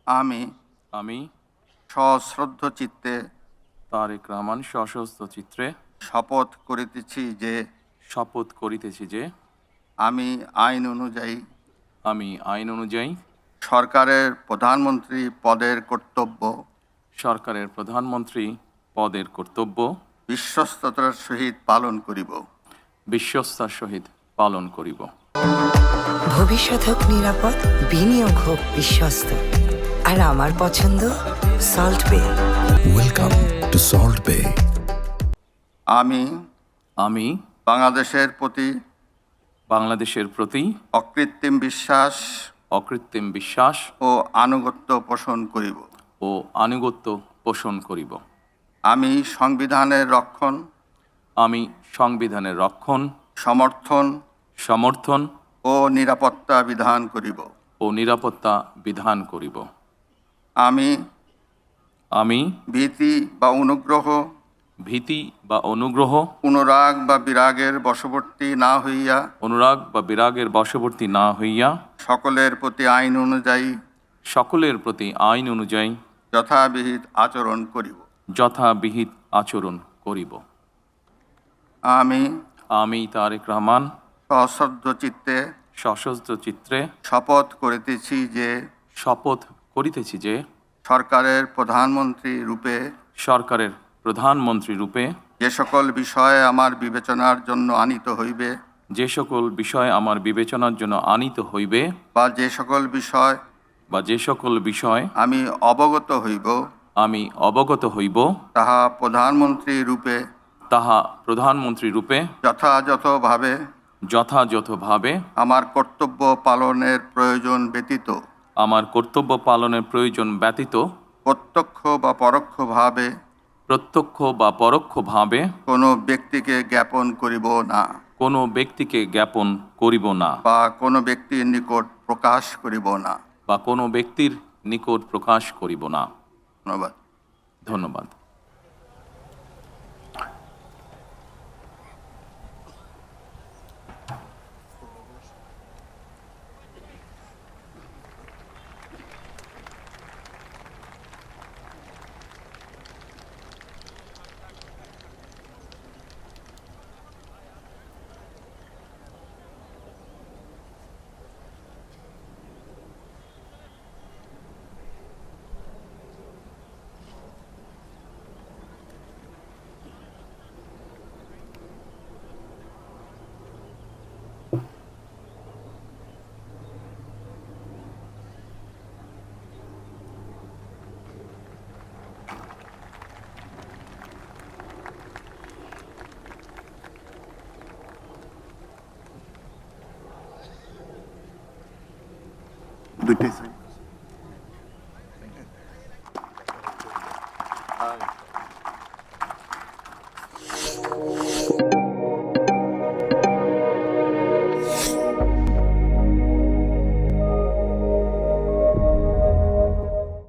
আমি আমি সশ্রদ্ধ চিত্তে তারেক রহমান সশস্ত্র চিত্রে শপথ করিতেছি যে আমি আইন অনুযায়ী সরকারের প্রধানমন্ত্রী পদের কর্তব্য বিশ্বস্ততার সহিত পালন করিব। ভবিষ্যৎ হোক নিরাপদ, বিনিয়োগ হোক বিশ্বস্ত, আর আমার পছন্দ সল্ট বে। ওয়েলকাম টু সল্ট বে। আমি বাংলাদেশের প্রতি অকৃত্রিম বিশ্বাস ও আনুগত্য পোষণ করিব। আমি সংবিধানের রক্ষণ, সমর্থন ও নিরাপত্তা বিধান করিব। আমি ভীতি বা অনুগ্রহ অনুরাগ বা বিরাগের বশবর্তী না হইয়া সকলের প্রতি আইন অনুযায়ী যথাবিহিত আচরণ করিব। আমি তারেক রহমান সশ্রদ্ধ চিত্রে শপথ করিতেছি যে সরকারের প্রধানমন্ত্রী রূপে যে সকল বিষয় আমার বিবেচনার জন্য আনিত হইবে বা যে সকল বিষয় আমি অবগত হইব তাহা প্রধানমন্ত্রী রূপে যথাযথভাবে আমার কর্তব্য পালনের প্রয়োজন ব্যতীত প্রত্যক্ষ বা পরোক্ষভাবে কোনো ব্যক্তিকে জ্ঞাপন করিব না বা কোনো ব্যক্তির নিকট প্রকাশ করিব না। ধন্যবাদ। দুইটাই